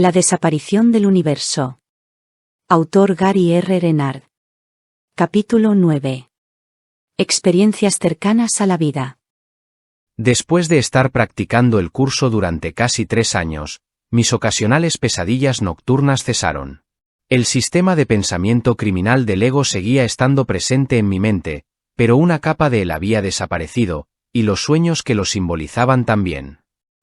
La desaparición del universo. Autor Gary R. Renard. Capítulo 9. Experiencias cercanas a la vida. Después de estar practicando el curso durante casi 3 años, mis ocasionales pesadillas nocturnas cesaron. El sistema de pensamiento criminal del ego seguía estando presente en mi mente, pero una capa de él había desaparecido, y los sueños que lo simbolizaban también.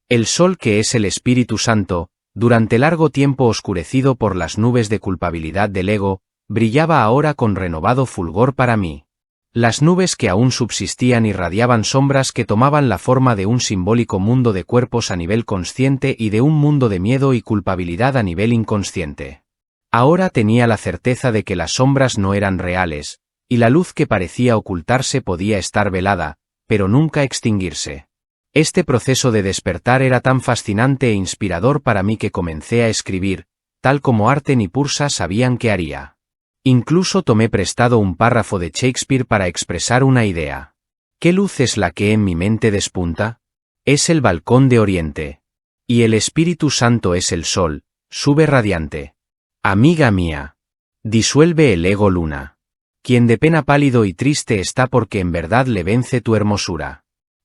El sol, que es el Espíritu Santo, durante largo tiempo oscurecido por las nubes de culpabilidad del ego, brillaba ahora con renovado fulgor para mí. Las nubes que aún subsistían irradiaban sombras que tomaban la forma de un simbólico mundo de cuerpos a nivel consciente y de un mundo de miedo y culpabilidad a nivel inconsciente. Ahora tenía la certeza de que las sombras no eran reales, y la luz que parecía ocultarse podía estar velada, pero nunca extinguirse. Este proceso de despertar era tan fascinante e inspirador para mí que comencé a escribir, tal como Arten y Pursa sabían que haría. Incluso tomé prestado un párrafo de Shakespeare para expresar una idea. ¿Qué luz es la que en mi mente despunta? Es el balcón de Oriente. Y el Espíritu Santo es el sol, sube radiante. Amiga mía. Disuelve el ego luna. Quien de pena pálido y triste está porque en verdad le vence tu hermosura.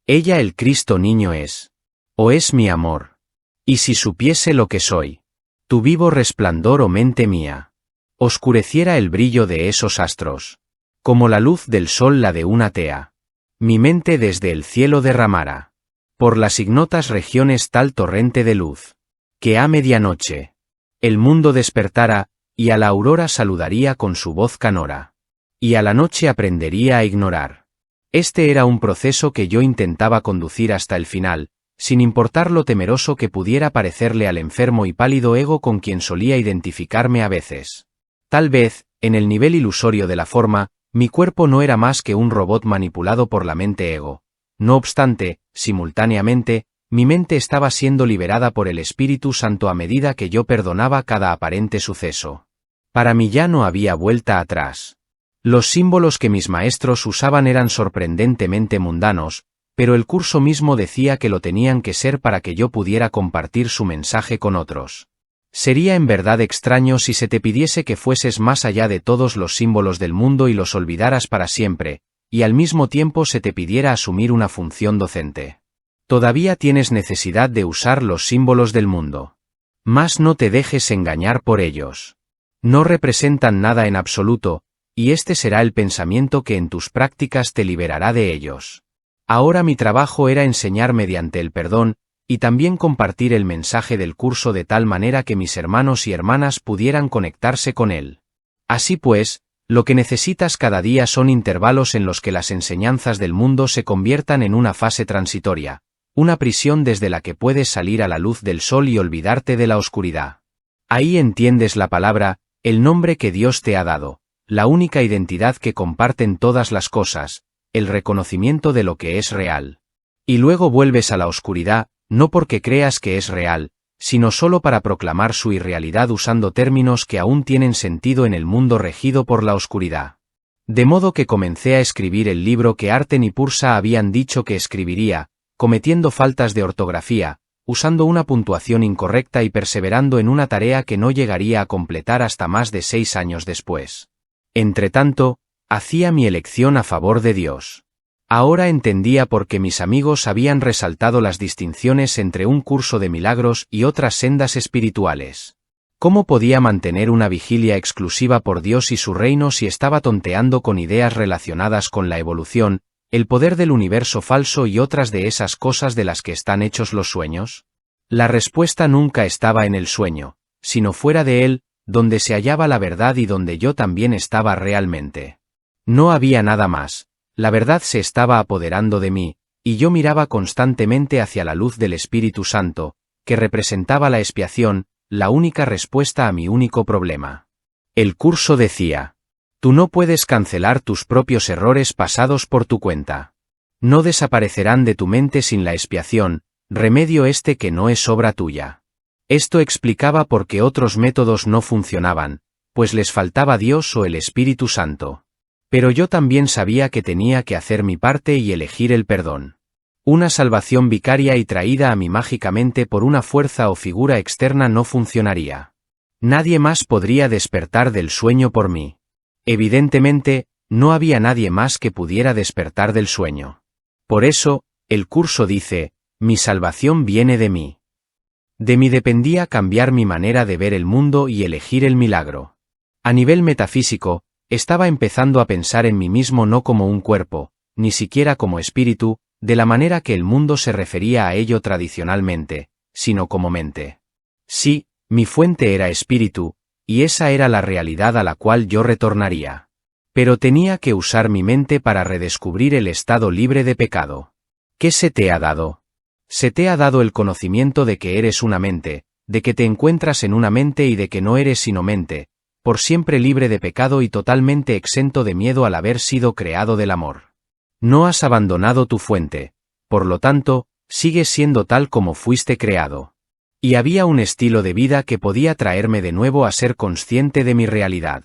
Ella el Cristo niño es. O es mi amor. Y si supiese lo que soy. Tu vivo resplandor, oh mente mía. Oscureciera el brillo de esos astros. Como la luz del sol la de una tea. Mi mente desde el cielo derramara. Por las ignotas regiones tal torrente de luz. Que a medianoche. El mundo despertara, y a la aurora saludaría con su voz canora. Y a la noche aprendería a ignorar. Este era un proceso que yo intentaba conducir hasta el final, sin importar lo temeroso que pudiera parecerle al enfermo y pálido ego con quien solía identificarme a veces. Tal vez, en el nivel ilusorio de la forma, mi cuerpo no era más que un robot manipulado por la mente ego. No obstante, simultáneamente, mi mente estaba siendo liberada por el Espíritu Santo a medida que yo perdonaba cada aparente suceso. Para mí ya no había vuelta atrás. Los símbolos que mis maestros usaban eran sorprendentemente mundanos, pero el curso mismo decía que lo tenían que ser para que yo pudiera compartir su mensaje con otros. Sería en verdad extraño si se te pidiese que fueses más allá de todos los símbolos del mundo y los olvidaras para siempre, y al mismo tiempo se te pidiera asumir una función docente. Todavía tienes necesidad de usar los símbolos del mundo. Mas no te dejes engañar por ellos. No representan nada en absoluto, y este será el pensamiento que en tus prácticas te liberará de ellos. Ahora mi trabajo era enseñar mediante el perdón, y también compartir el mensaje del curso de tal manera que mis hermanos y hermanas pudieran conectarse con él. Así pues, lo que necesitas cada día son intervalos en los que las enseñanzas del mundo se conviertan en una fase transitoria, una prisión desde la que puedes salir a la luz del sol y olvidarte de la oscuridad. Ahí entiendes la palabra, el nombre que Dios te ha dado, la única identidad que comparten todas las cosas, el reconocimiento de lo que es real. Y luego vuelves a la oscuridad, no porque creas que es real, sino solo para proclamar su irrealidad usando términos que aún tienen sentido en el mundo regido por la oscuridad. De modo que comencé a escribir el libro que Arten y Pursa habían dicho que escribiría, cometiendo faltas de ortografía, usando una puntuación incorrecta y perseverando en una tarea que no llegaría a completar hasta más de 6 años después. Entretanto, hacía mi elección a favor de Dios. Ahora entendía por qué mis amigos habían resaltado las distinciones entre un curso de milagros y otras sendas espirituales. ¿Cómo podía mantener una vigilia exclusiva por Dios y su reino si estaba tonteando con ideas relacionadas con la evolución, el poder del universo falso y otras de esas cosas de las que están hechos los sueños? La respuesta nunca estaba en el sueño, sino fuera de él, donde se hallaba la verdad y donde yo también estaba realmente. No había nada más, la verdad se estaba apoderando de mí, y yo miraba constantemente hacia la luz del Espíritu Santo, que representaba la expiación, la única respuesta a mi único problema. El curso decía: tú no puedes cancelar tus propios errores pasados por tu cuenta. No desaparecerán de tu mente sin la expiación, remedio este que no es obra tuya. Esto explicaba por qué otros métodos no funcionaban, pues les faltaba Dios o el Espíritu Santo. Pero yo también sabía que tenía que hacer mi parte y elegir el perdón. Una salvación vicaria y traída a mí mágicamente por una fuerza o figura externa no funcionaría. Nadie más podría despertar del sueño por mí. Evidentemente, no había nadie más que pudiera despertar del sueño. Por eso, el curso dice, mi salvación viene de mí. De mí dependía cambiar mi manera de ver el mundo y elegir el milagro. A nivel metafísico, estaba empezando a pensar en mí mismo no como un cuerpo, ni siquiera como espíritu, de la manera que el mundo se refería a ello tradicionalmente, sino como mente. Sí, mi fuente era espíritu, y esa era la realidad a la cual yo retornaría. Pero tenía que usar mi mente para redescubrir el estado libre de pecado. ¿Qué se te ha dado? Se te ha dado el conocimiento de que eres una mente, de que te encuentras en una mente y de que no eres sino mente, por siempre libre de pecado y totalmente exento de miedo al haber sido creado del amor. No has abandonado tu fuente, por lo tanto, sigues siendo tal como fuiste creado. Y había un estilo de vida que podía traerme de nuevo a ser consciente de mi realidad.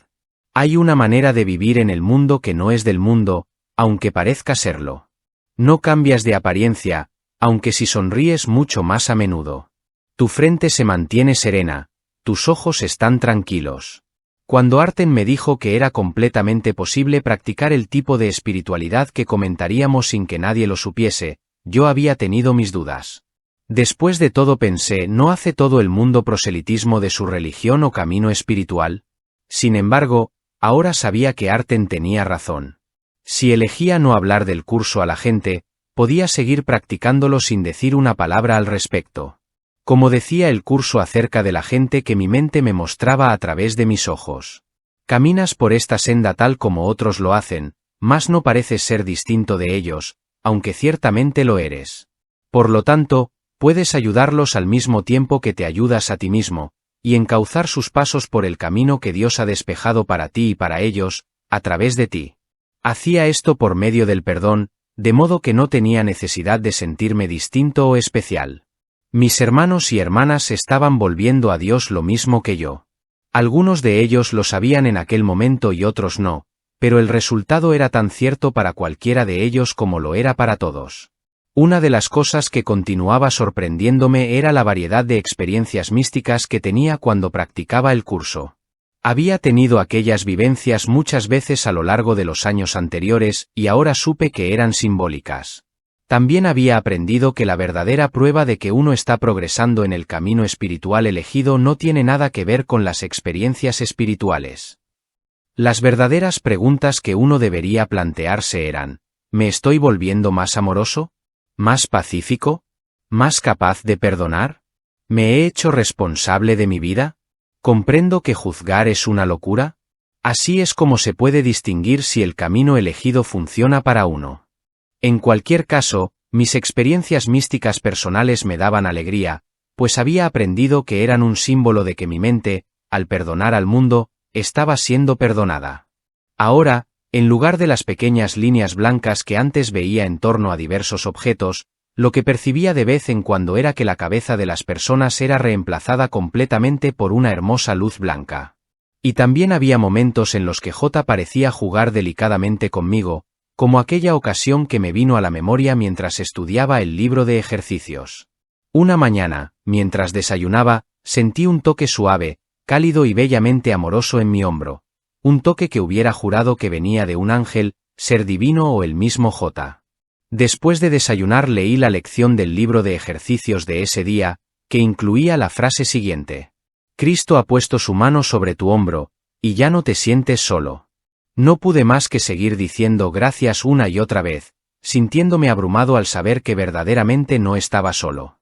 Hay una manera de vivir en el mundo que no es del mundo, aunque parezca serlo. No cambias de apariencia, aunque si sonríes mucho más a menudo. Tu frente se mantiene serena, tus ojos están tranquilos. Cuando Arten me dijo que era completamente posible practicar el tipo de espiritualidad que comentaríamos sin que nadie lo supiese, yo había tenido mis dudas. Después de todo pensé, ¿no hace todo el mundo proselitismo de su religión o camino espiritual? Sin embargo, ahora sabía que Arten tenía razón. Si elegía no hablar del curso a la gente, podía seguir practicándolo sin decir una palabra al respecto. Como decía el curso acerca de la gente que mi mente me mostraba a través de mis ojos. Caminas por esta senda tal como otros lo hacen, mas no pareces ser distinto de ellos, aunque ciertamente lo eres. Por lo tanto, puedes ayudarlos al mismo tiempo que te ayudas a ti mismo, y encauzar sus pasos por el camino que Dios ha despejado para ti y para ellos, a través de ti. Hacía esto por medio del perdón, de modo que no tenía necesidad de sentirme distinto o especial. Mis hermanos y hermanas estaban volviendo a Dios lo mismo que yo. Algunos de ellos lo sabían en aquel momento y otros no, pero el resultado era tan cierto para cualquiera de ellos como lo era para todos. Una de las cosas que continuaba sorprendiéndome era la variedad de experiencias místicas que tenía cuando practicaba el curso. Había tenido aquellas vivencias muchas veces a lo largo de los años anteriores y ahora supe que eran simbólicas. También había aprendido que la verdadera prueba de que uno está progresando en el camino espiritual elegido no tiene nada que ver con las experiencias espirituales. Las verdaderas preguntas que uno debería plantearse eran, ¿me estoy volviendo más amoroso? ¿Más pacífico? ¿Más capaz de perdonar? ¿Me he hecho responsable de mi vida? ¿Comprendo que juzgar es una locura? Así es como se puede distinguir si el camino elegido funciona para uno. En cualquier caso, mis experiencias místicas personales me daban alegría, pues había aprendido que eran un símbolo de que mi mente, al perdonar al mundo, estaba siendo perdonada. Ahora, en lugar de las pequeñas líneas blancas que antes veía en torno a diversos objetos, lo que percibía de vez en cuando era que la cabeza de las personas era reemplazada completamente por una hermosa luz blanca. Y también había momentos en los que J parecía jugar delicadamente conmigo, como aquella ocasión que me vino a la memoria mientras estudiaba el libro de ejercicios. Una mañana, mientras desayunaba, sentí un toque suave, cálido y bellamente amoroso en mi hombro, un toque que hubiera jurado que venía de un ángel, ser divino o el mismo J. Después de desayunar leí la lección del libro de ejercicios de ese día, que incluía la frase siguiente. Cristo ha puesto su mano sobre tu hombro, y ya no te sientes solo. No pude más que seguir diciendo gracias una y otra vez, sintiéndome abrumado al saber que verdaderamente no estaba solo.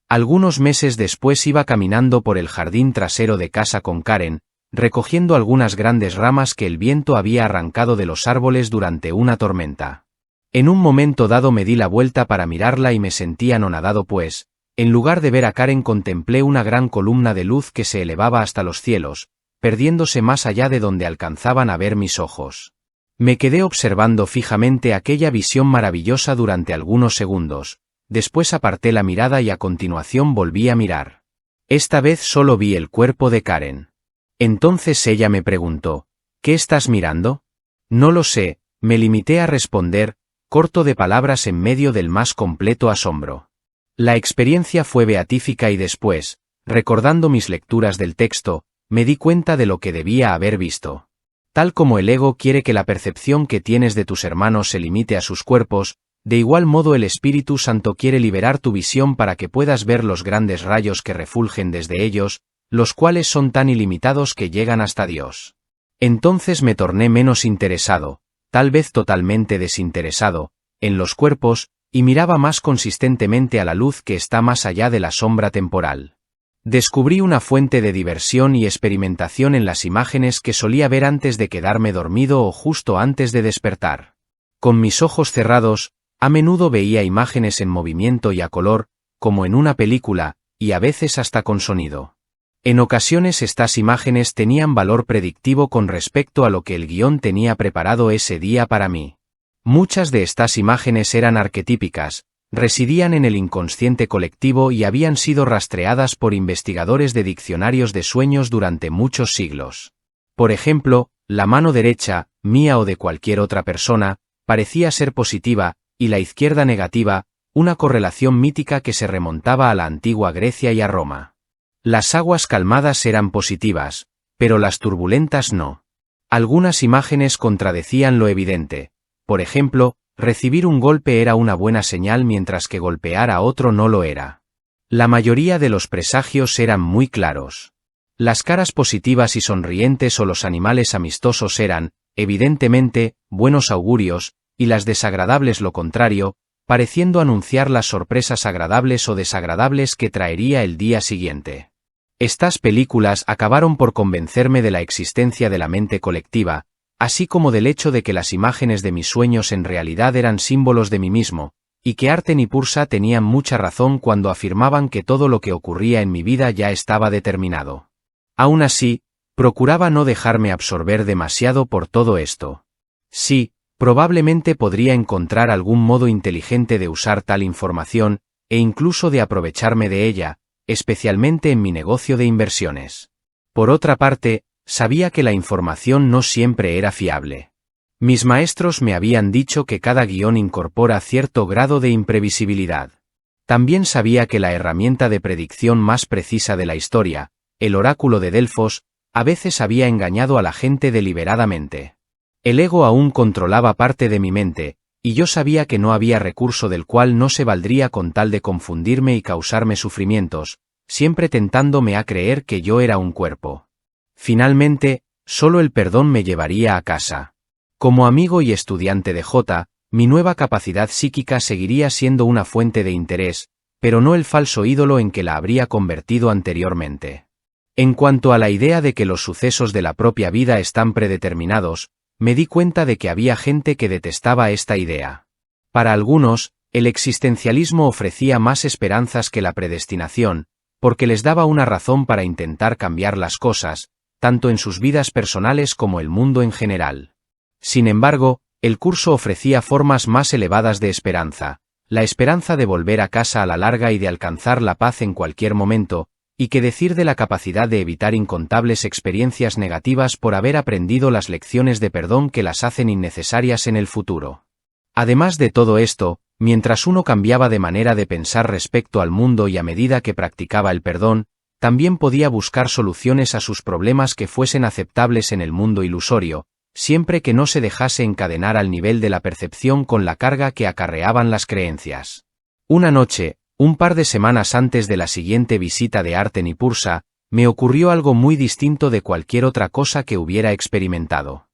Algunos meses después iba caminando por el jardín trasero de casa con Karen, recogiendo algunas grandes ramas que el viento había arrancado de los árboles durante una tormenta. En un momento dado me di la vuelta para mirarla y me sentí anonadado pues, en lugar de ver a Karen contemplé una gran columna de luz que se elevaba hasta los cielos, perdiéndose más allá de donde alcanzaban a ver mis ojos. Me quedé observando fijamente aquella visión maravillosa durante algunos segundos, después aparté la mirada y a continuación volví a mirar. Esta vez solo vi el cuerpo de Karen. Entonces ella me preguntó, ¿qué estás mirando? No lo sé, me limité a responder, corto de palabras en medio del más completo asombro. La experiencia fue beatífica y después, recordando mis lecturas del texto, me di cuenta de lo que debía haber visto. Tal como el ego quiere que la percepción que tienes de tus hermanos se limite a sus cuerpos, de igual modo el Espíritu Santo quiere liberar tu visión para que puedas ver los grandes rayos que refulgen desde ellos, los cuales son tan ilimitados que llegan hasta Dios. Entonces me torné menos interesado, tal vez totalmente desinteresado, en los cuerpos, y miraba más consistentemente a la luz que está más allá de la sombra temporal. Descubrí una fuente de diversión y experimentación en las imágenes que solía ver antes de quedarme dormido o justo antes de despertar. Con mis ojos cerrados, a menudo veía imágenes en movimiento y a color, como en una película, y a veces hasta con sonido. En ocasiones estas imágenes tenían valor predictivo con respecto a lo que el guión tenía preparado ese día para mí. Muchas de estas imágenes eran arquetípicas, residían en el inconsciente colectivo y habían sido rastreadas por investigadores de diccionarios de sueños durante muchos siglos. Por ejemplo, la mano derecha, mía o de cualquier otra persona, parecía ser positiva, y la izquierda negativa, una correlación mítica que se remontaba a la antigua Grecia y a Roma. Las aguas calmadas eran positivas, pero las turbulentas no. Algunas imágenes contradecían lo evidente. Por ejemplo, recibir un golpe era una buena señal mientras que golpear a otro no lo era. La mayoría de los presagios eran muy claros. Las caras positivas y sonrientes o los animales amistosos eran, evidentemente, buenos augurios, y las desagradables lo contrario, pareciendo anunciar las sorpresas agradables o desagradables que traería el día siguiente. Estas películas acabaron por convencerme de la existencia de la mente colectiva, así como del hecho de que las imágenes de mis sueños en realidad eran símbolos de mí mismo, y que Arten y Pursa tenían mucha razón cuando afirmaban que todo lo que ocurría en mi vida ya estaba determinado. Aún así, procuraba no dejarme absorber demasiado por todo esto. Sí, probablemente podría encontrar algún modo inteligente de usar tal información, e incluso de aprovecharme de ella, especialmente en mi negocio de inversiones. Por otra parte, sabía que la información no siempre era fiable. Mis maestros me habían dicho que cada guión incorpora cierto grado de imprevisibilidad. También sabía que la herramienta de predicción más precisa de la historia, el oráculo de Delfos, a veces había engañado a la gente deliberadamente. El ego aún controlaba parte de mi mente, y yo sabía que no había recurso del cual no se valdría con tal de confundirme y causarme sufrimientos, siempre tentándome a creer que yo era un cuerpo. Finalmente, solo el perdón me llevaría a casa. Como amigo y estudiante de J, mi nueva capacidad psíquica seguiría siendo una fuente de interés, pero no el falso ídolo en que la habría convertido anteriormente. En cuanto a la idea de que los sucesos de la propia vida están predeterminados, me di cuenta de que había gente que detestaba esta idea. Para algunos, el existencialismo ofrecía más esperanzas que la predestinación, porque les daba una razón para intentar cambiar las cosas, tanto en sus vidas personales como el mundo en general. Sin embargo, el curso ofrecía formas más elevadas de esperanza, la esperanza de volver a casa a la larga y de alcanzar la paz en cualquier momento, y qué decir de la capacidad de evitar incontables experiencias negativas por haber aprendido las lecciones de perdón que las hacen innecesarias en el futuro. Además de todo esto, mientras uno cambiaba de manera de pensar respecto al mundo y a medida que practicaba el perdón, también podía buscar soluciones a sus problemas que fuesen aceptables en el mundo ilusorio, siempre que no se dejase encadenar al nivel de la percepción con la carga que acarreaban las creencias. Una noche, un par de semanas antes de la siguiente visita de Arten y Pursa, me ocurrió algo muy distinto de cualquier otra cosa que hubiera experimentado.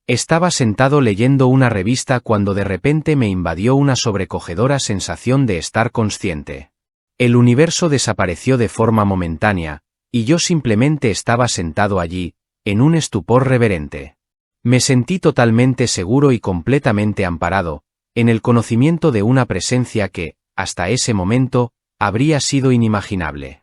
Estaba sentado leyendo una revista cuando de repente me invadió una sobrecogedora sensación de estar consciente. El universo desapareció de forma momentánea, y yo simplemente estaba sentado allí, en un estupor reverente. Me sentí totalmente seguro y completamente amparado, en el conocimiento de una presencia que, hasta ese momento, habría sido inimaginable.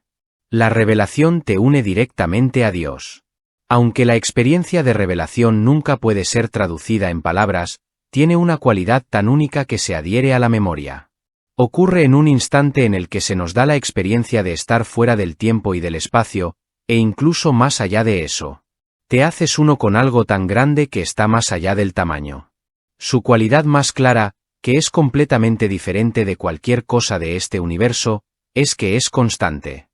La revelación te une directamente a Dios. Aunque la experiencia de revelación nunca puede ser traducida en palabras, tiene una cualidad tan única que se adhiere a la memoria. Ocurre en un instante en el que se nos da la experiencia de estar fuera del tiempo y del espacio, e incluso más allá de eso. Te haces uno con algo tan grande que está más allá del tamaño. Su cualidad más clara, que es completamente diferente de cualquier cosa de este universo, es que es constante.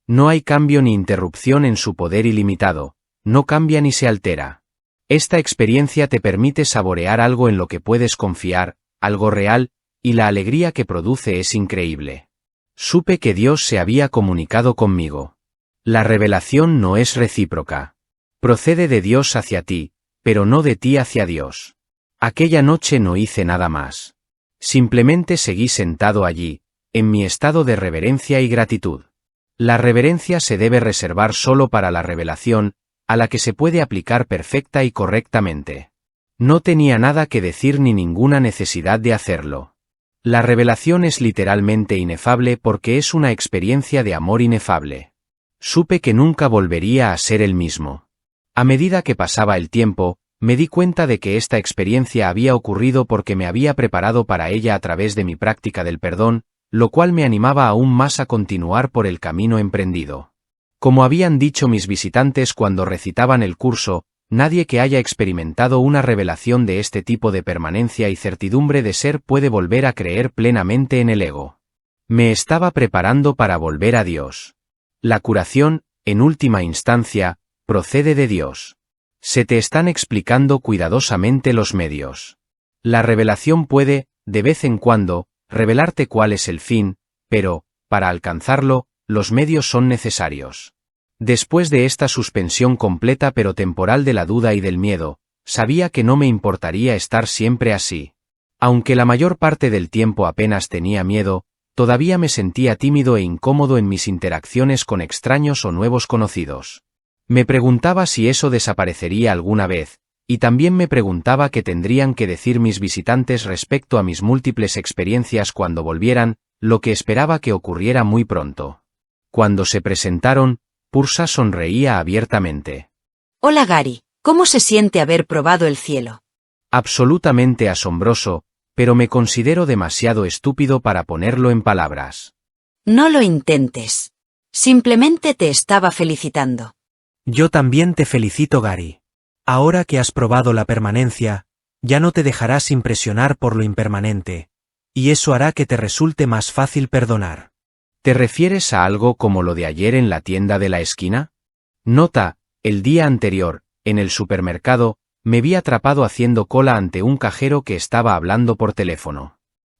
No hay cambio ni interrupción en su poder ilimitado, no cambia ni se altera. Esta experiencia te permite saborear algo en lo que puedes confiar, algo real, y la alegría que produce es increíble. Supe que Dios se había comunicado conmigo. La revelación no es recíproca. Procede de Dios hacia ti, pero no de ti hacia Dios. Aquella noche no hice nada más. Simplemente seguí sentado allí, en mi estado de reverencia y gratitud. La reverencia se debe reservar solo para la revelación, a la que se puede aplicar perfecta y correctamente. No tenía nada que decir ni ninguna necesidad de hacerlo. La revelación es literalmente inefable porque es una experiencia de amor inefable. Supe que nunca volvería a ser el mismo. A medida que pasaba el tiempo, me di cuenta de que esta experiencia había ocurrido porque me había preparado para ella a través de mi práctica del perdón, lo cual me animaba aún más a continuar por el camino emprendido. Como habían dicho mis visitantes cuando recitaban el curso, nadie que haya experimentado una revelación de este tipo de permanencia y certidumbre de ser puede volver a creer plenamente en el ego. Me estaba preparando para volver a Dios. La curación, en última instancia, procede de Dios. Se te están explicando cuidadosamente los medios. La revelación puede, de vez en cuando, revelarte cuál es el fin, pero, para alcanzarlo, los medios son necesarios. Después de esta suspensión completa pero temporal de la duda y del miedo, sabía que no me importaría estar siempre así. Aunque la mayor parte del tiempo apenas tenía miedo, todavía me sentía tímido e incómodo en mis interacciones con extraños o nuevos conocidos. Me preguntaba si eso desaparecería alguna vez, y también me preguntaba qué tendrían que decir mis visitantes respecto a mis múltiples experiencias cuando volvieran, lo que esperaba que ocurriera muy pronto. Cuando se presentaron, Pursa sonreía abiertamente. Hola Gary, ¿cómo se siente haber probado el cielo? Absolutamente asombroso, pero me considero demasiado estúpido para ponerlo en palabras. No lo intentes. Simplemente te estaba felicitando. Yo también te felicito, Gary. Ahora que has probado la permanencia, ya no te dejarás impresionar por lo impermanente, y eso hará que te resulte más fácil perdonar. ¿Te refieres a algo como lo de ayer en la tienda de la esquina? Nota, el día anterior, en el supermercado, me vi atrapado haciendo cola ante un cajero que estaba hablando por teléfono.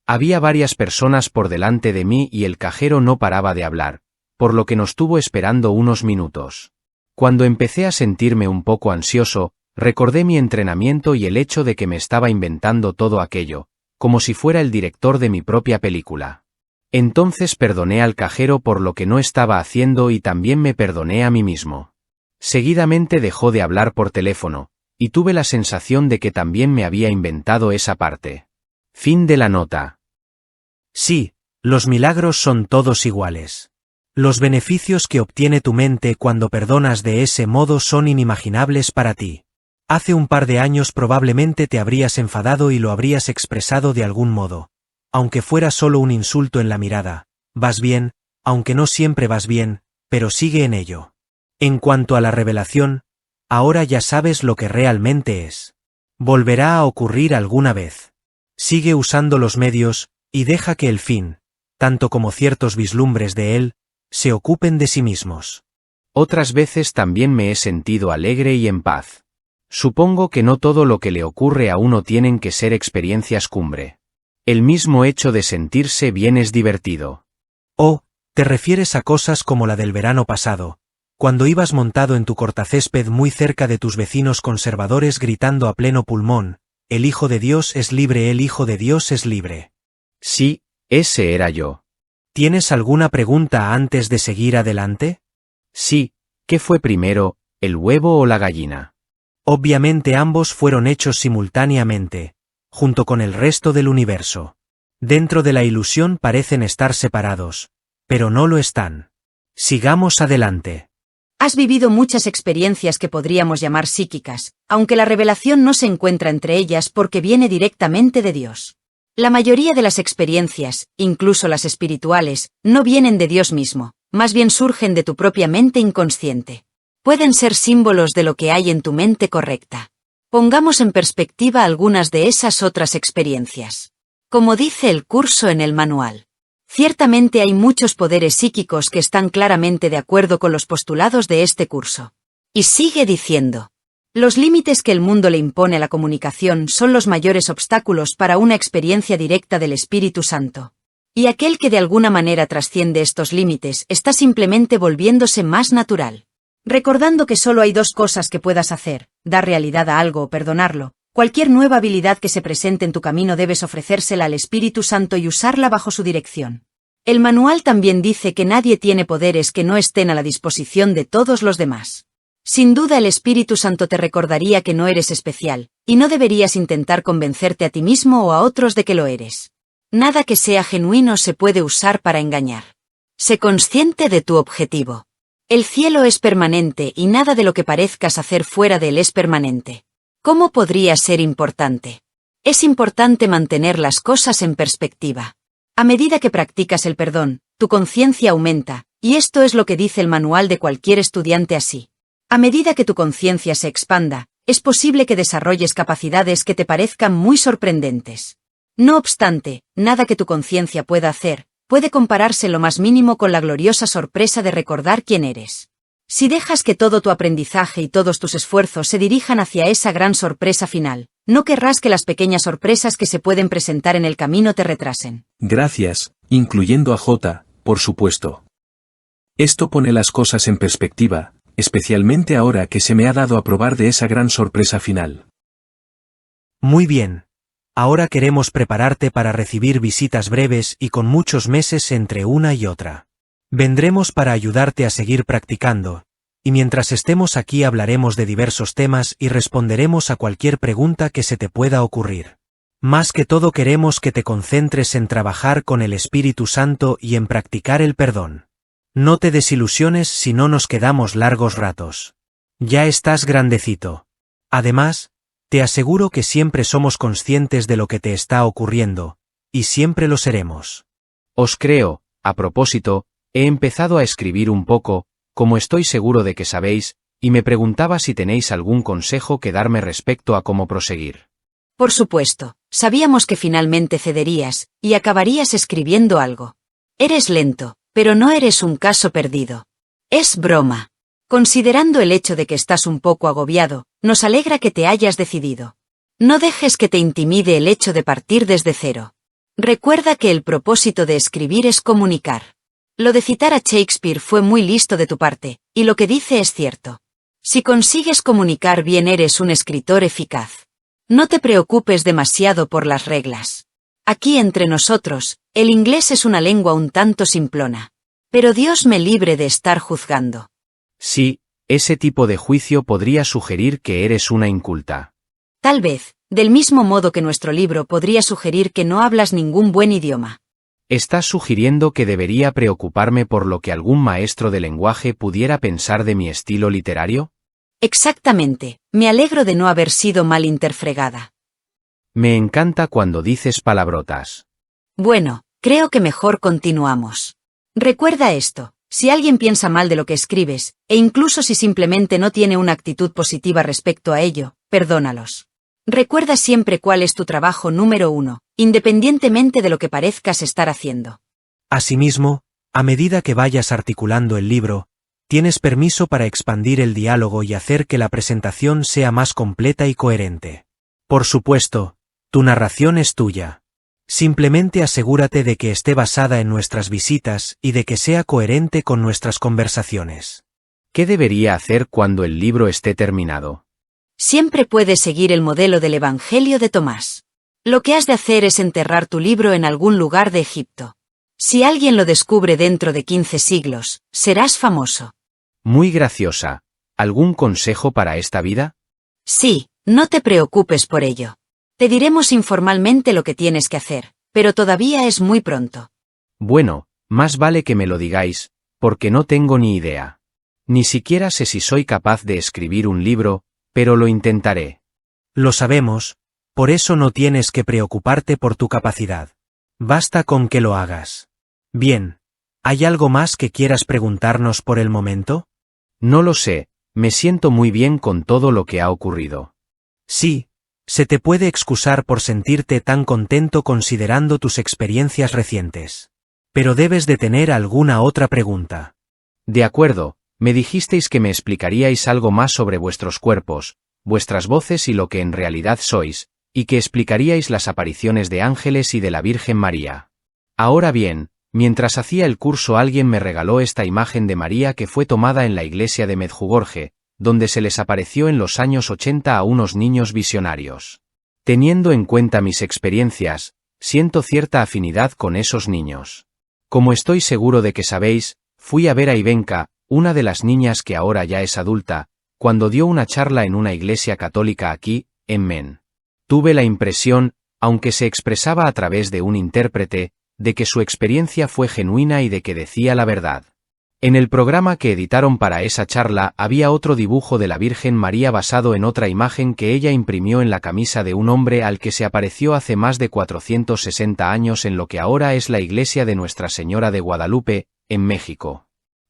Había varias personas por delante de mí y el cajero no paraba de hablar, por lo que nos tuvo esperando unos minutos. Cuando empecé a sentirme un poco ansioso, recordé mi entrenamiento y el hecho de que me estaba inventando todo aquello, como si fuera el director de mi propia película. Entonces perdoné al cajero por lo que no estaba haciendo y también me perdoné a mí mismo. Seguidamente dejó de hablar por teléfono, y tuve la sensación de que también me había inventado esa parte. Fin de la nota. Sí, los milagros son todos iguales. Los beneficios que obtiene tu mente cuando perdonas de ese modo son inimaginables para ti. Hace un par de años probablemente te habrías enfadado y lo habrías expresado de algún modo. Aunque fuera solo un insulto en la mirada, vas bien, aunque no siempre vas bien, pero sigue en ello. En cuanto a la revelación, ahora ya sabes lo que realmente es. Volverá a ocurrir alguna vez. Sigue usando los medios, y deja que el fin, tanto como ciertos vislumbres de él, se ocupen de sí mismos. Otras veces también me he sentido alegre y en paz. Supongo que no todo lo que le ocurre a uno tienen que ser experiencias cumbre. El mismo hecho de sentirse bien es divertido. Oh, te refieres a cosas como la del verano pasado, cuando ibas montado en tu cortacésped muy cerca de tus vecinos conservadores gritando a pleno pulmón, «El Hijo de Dios es libre, el Hijo de Dios es libre». Sí, ese era yo. ¿Tienes alguna pregunta antes de seguir adelante? Sí, ¿qué fue primero, el huevo o la gallina? Obviamente ambos fueron hechos simultáneamente, junto con el resto del universo. Dentro de la ilusión parecen estar separados, pero no lo están. Sigamos adelante. Has vivido muchas experiencias que podríamos llamar psíquicas, aunque la revelación no se encuentra entre ellas porque viene directamente de Dios. La mayoría de las experiencias, incluso las espirituales, no vienen de Dios mismo, más bien surgen de tu propia mente inconsciente. Pueden ser símbolos de lo que hay en tu mente correcta. Pongamos en perspectiva algunas de esas otras experiencias. Como dice el curso en el manual. Ciertamente hay muchos poderes psíquicos que están claramente de acuerdo con los postulados de este curso. Y sigue diciendo. Los límites que el mundo le impone a la comunicación son los mayores obstáculos para una experiencia directa del Espíritu Santo. Y aquel que de alguna manera trasciende estos límites está simplemente volviéndose más natural. Recordando que solo hay dos cosas que puedas hacer, dar realidad a algo o perdonarlo. Cualquier nueva habilidad que se presente en tu camino debes ofrecérsela al Espíritu Santo y usarla bajo su dirección. El manual también dice que nadie tiene poderes que no estén a la disposición de todos los demás. Sin duda el Espíritu Santo te recordaría que no eres especial, y no deberías intentar convencerte a ti mismo o a otros de que lo eres. Nada que sea genuino se puede usar para engañar. Sé consciente de tu objetivo. El cielo es permanente y nada de lo que parezcas hacer fuera de él es permanente. ¿Cómo podría ser importante? Es importante mantener las cosas en perspectiva. A medida que practicas el perdón, tu conciencia aumenta, y esto es lo que dice el manual de cualquier estudiante así. A medida que tu conciencia se expanda, es posible que desarrolles capacidades que te parezcan muy sorprendentes. No obstante, nada que tu conciencia pueda hacer, puede compararse lo más mínimo con la gloriosa sorpresa de recordar quién eres. Si dejas que todo tu aprendizaje y todos tus esfuerzos se dirijan hacia esa gran sorpresa final, no querrás que las pequeñas sorpresas que se pueden presentar en el camino te retrasen. Gracias, incluyendo a J, por supuesto. Esto pone las cosas en perspectiva, especialmente ahora que se me ha dado a probar de esa gran sorpresa final. Muy bien. Ahora queremos prepararte para recibir visitas breves y con muchos meses entre una y otra. Vendremos para ayudarte a seguir practicando, y mientras estemos aquí hablaremos de diversos temas y responderemos a cualquier pregunta que se te pueda ocurrir. Más que todo queremos que te concentres en trabajar con el Espíritu Santo y en practicar el perdón. No te desilusiones si no nos quedamos largos ratos. Ya estás grandecito. Además, te aseguro que siempre somos conscientes de lo que te está ocurriendo, y siempre lo seremos. Os creo, a propósito, he empezado a escribir un poco, como estoy seguro de que sabéis, y me preguntaba si tenéis algún consejo que darme respecto a cómo proseguir. Por supuesto, sabíamos que finalmente cederías, y acabarías escribiendo algo. Eres lento, pero no eres un caso perdido. Es broma. Considerando el hecho de que estás un poco agobiado, nos alegra que te hayas decidido. No dejes que te intimide el hecho de partir desde cero. Recuerda que el propósito de escribir es comunicar. Lo de citar a Shakespeare fue muy listo de tu parte, y lo que dice es cierto. Si consigues comunicar bien eres un escritor eficaz. No te preocupes demasiado por las reglas. Aquí entre nosotros, el inglés es una lengua un tanto simplona. Pero Dios me libre de estar juzgando. Sí, ese tipo de juicio podría sugerir que eres una inculta. Tal vez, del mismo modo que nuestro libro podría sugerir que no hablas ningún buen idioma. ¿Estás sugiriendo que debería preocuparme por lo que algún maestro de lenguaje pudiera pensar de mi estilo literario? Exactamente, me alegro de no haber sido mal interfregada. Me encanta cuando dices palabrotas. Bueno, creo que mejor continuamos. Recuerda esto. Si alguien piensa mal de lo que escribes, e incluso si simplemente no tiene una actitud positiva respecto a ello, perdónalos. Recuerda siempre cuál es tu trabajo número 1, independientemente de lo que parezcas estar haciendo. Asimismo, a medida que vayas articulando el libro, tienes permiso para expandir el diálogo y hacer que la presentación sea más completa y coherente. Por supuesto, tu narración es tuya. Simplemente asegúrate de que esté basada en nuestras visitas y de que sea coherente con nuestras conversaciones. ¿Qué debería hacer cuando el libro esté terminado? Siempre puedes seguir el modelo del Evangelio de Tomás. Lo que has de hacer es enterrar tu libro en algún lugar de Egipto. Si alguien lo descubre dentro de 15 siglos, serás famoso. Muy graciosa. ¿Algún consejo para esta vida? Sí, no te preocupes por ello. Te diremos informalmente lo que tienes que hacer, pero todavía es muy pronto. Bueno, más vale que me lo digáis, porque no tengo ni idea. Ni siquiera sé si soy capaz de escribir un libro, pero lo intentaré. Lo sabemos, por eso no tienes que preocuparte por tu capacidad. Basta con que lo hagas. Bien, ¿hay algo más que quieras preguntarnos por el momento? No lo sé, me siento muy bien con todo lo que ha ocurrido. Sí, Se te puede excusar por sentirte tan contento considerando tus experiencias recientes. Pero debes de tener alguna otra pregunta. De acuerdo, me dijisteis que me explicaríais algo más sobre vuestros cuerpos, vuestras voces y lo que en realidad sois, y que explicaríais las apariciones de ángeles y de la Virgen María. Ahora bien, mientras hacía el curso alguien me regaló esta imagen de María que fue tomada en la iglesia de Medjugorje, donde se les apareció en los años 80 a unos niños visionarios. Teniendo en cuenta mis experiencias, siento cierta afinidad con esos niños. Como estoy seguro de que sabéis, fui a ver a Ivenka, una de las niñas que ahora ya es adulta, cuando dio una charla en una iglesia católica aquí, en Men. Tuve la impresión, aunque se expresaba a través de un intérprete, de que su experiencia fue genuina y de que decía la verdad. En el programa que editaron para esa charla había otro dibujo de la Virgen María basado en otra imagen que ella imprimió en la camisa de un hombre al que se apareció hace más de 460 años en lo que ahora es la iglesia de Nuestra Señora de Guadalupe, en México.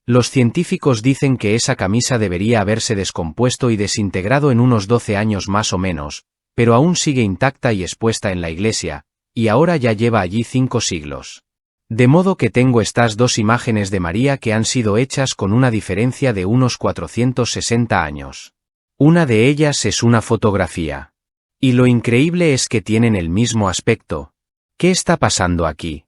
Los científicos dicen que esa camisa debería haberse descompuesto y desintegrado en unos 12 años más o menos, pero aún sigue intacta y expuesta en la iglesia, y ahora ya lleva allí 5 siglos. De modo que tengo estas dos imágenes de María que han sido hechas con una diferencia de unos 460 años. Una de ellas es una fotografía. Y lo increíble es que tienen el mismo aspecto. ¿Qué está pasando aquí?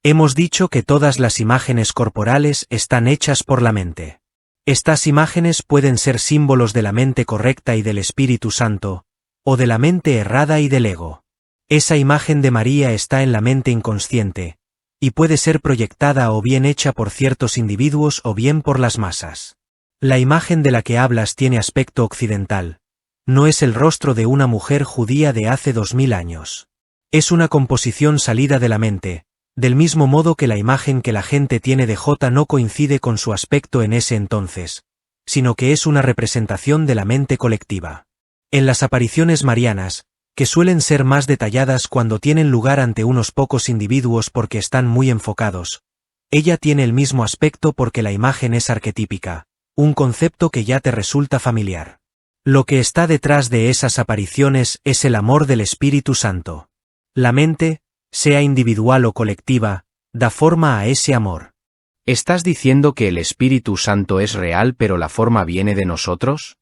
Hemos dicho que todas las imágenes corporales están hechas por la mente. Estas imágenes pueden ser símbolos de la mente correcta y del Espíritu Santo, o de la mente errada y del ego. Esa imagen de María está en la mente inconsciente, y puede ser proyectada o bien hecha por ciertos individuos o bien por las masas. La imagen de la que hablas tiene aspecto occidental. No es el rostro de una mujer judía de hace 2000 años. Es una composición salida de la mente, del mismo modo que la imagen que la gente tiene de J no coincide con su aspecto en ese entonces, sino que es una representación de la mente colectiva. En las apariciones marianas, que suelen ser más detalladas cuando tienen lugar ante unos pocos individuos porque están muy enfocados, ella tiene el mismo aspecto porque la imagen es arquetípica, un concepto que ya te resulta familiar. Lo que está detrás de esas apariciones es el amor del Espíritu Santo. La mente, sea individual o colectiva, da forma a ese amor. ¿Estás diciendo que el Espíritu Santo es real pero la forma viene de nosotros?